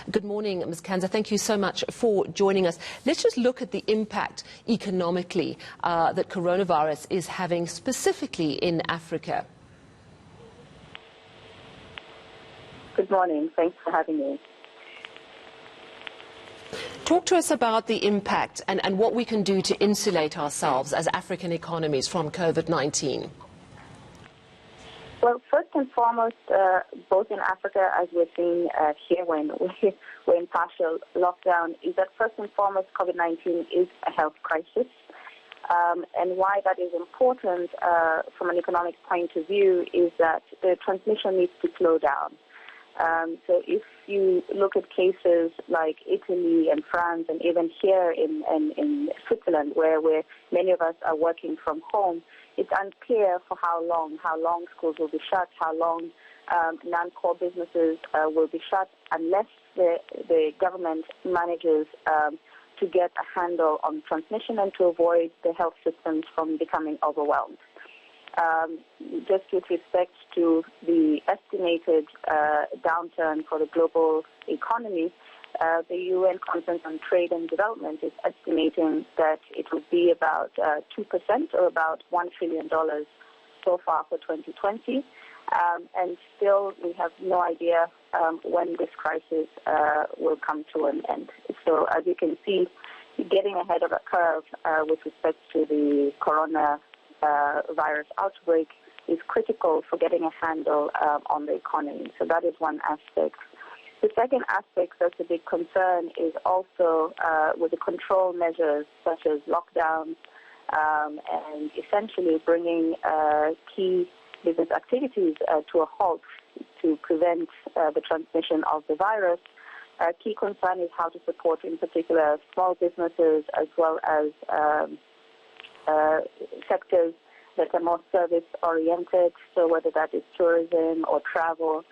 Good morning, Ms. Kanza. Thank you so much for joining us. Let's just look at the impact economically that coronavirus is having specifically in Africa. Good morning. Thanks for having me. Talk to us about the impact and what we can do to insulate ourselves as African economies from COVID-19. Well, first and foremost, both in Africa, as we're seeing here when we're in partial lockdown, is that first and foremost, COVID-19 is a health crisis. And why that is important from an economic point of view is that the transmission needs to slow down. So if you look at cases like Italy and France and even here in Switzerland, where many of us are working from home, it's unclear for how long schools will be shut, how long non-core businesses will be shut, unless the government manages to get a handle on transmission and to avoid the health systems from becoming overwhelmed. Just with respect to the estimated downturn for the global economy, the UN Conference on Trade and Development is estimating that it would be about 2% or about $1 trillion so far for 2020. And still, we have no idea when this crisis will come to an end. So as you can see, getting ahead of a curve with respect to the coronavirus outbreak is critical for getting a handle on the economy. So that is one aspect. The second aspect that's a big concern is also with the control measures such as lockdowns and essentially bringing key business activities to a halt to prevent the transmission of the virus. A key concern is how to support, in particular, small businesses as well as sectors that are more service-oriented, so whether that is tourism or travel,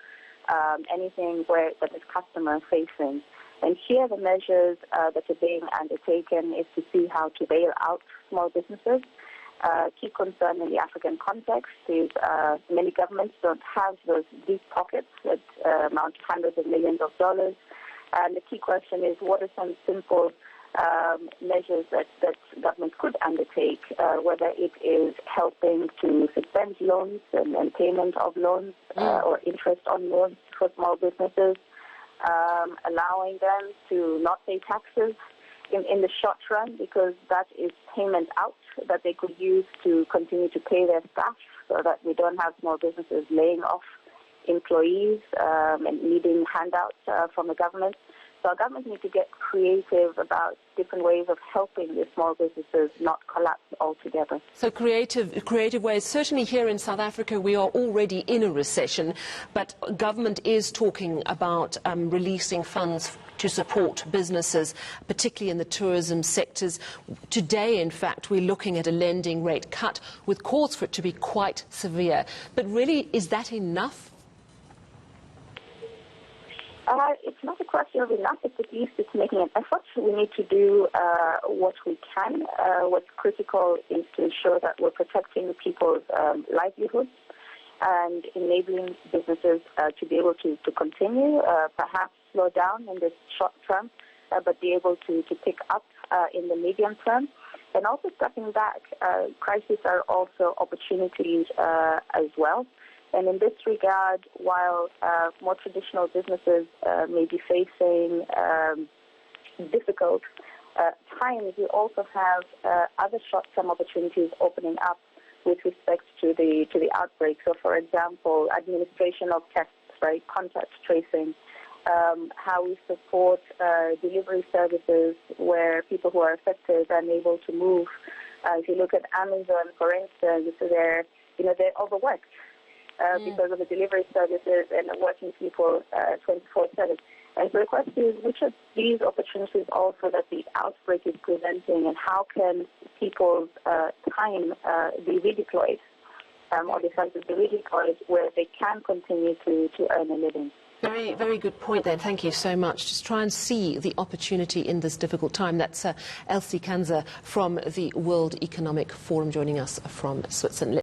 anything that is customer-facing. And here the measures that are being undertaken is to see how to bail out small businesses. Key concern in the African context is many governments don't have those deep pockets that amount to hundreds of millions of dollars. And the key question is, what are some simple measures that government could undertake, whether it is helping to suspend loans and payment of loans or interest on loans for small businesses, allowing them to not pay taxes in the short run, because that is payment out that they could use to continue to pay their staff, so that we don't have small businesses laying off employees and needing handouts from the government. So our government needs to get creative about different ways of helping the small businesses not collapse altogether. So creative ways. Certainly here in South Africa we are already in a recession, but government is talking about releasing funds to support businesses, particularly in the tourism sectors. Today, in fact, we're looking at a lending rate cut with calls for it to be quite severe. But really, is that enough? It's not a question of enough. It's at least making an effort. We need to do what we can. What's critical is to ensure that we're protecting people's livelihoods and enabling businesses to be able to continue, perhaps slow down in the short term, but be able to pick up in the medium term. And also stepping back, crises are also opportunities as well. And in this regard, while more traditional businesses may be facing difficult times, we also have other short-term opportunities opening up with respect to the outbreak. So, for example, administration of tests, right, contact tracing, how we support delivery services where people who are affected are unable to move. If you look at Amazon, for instance, they're overworked. Because of the delivery services and working people 24/7. And so the question is, which of these opportunities also that the outbreak is presenting, and how can people's time be redeployed or the funds be redeployed where they can continue to earn a living? Very, very good point there. Thank you so much. Just try and see the opportunity in this difficult time. That's Elsie Kanza from the World Economic Forum joining us from Switzerland.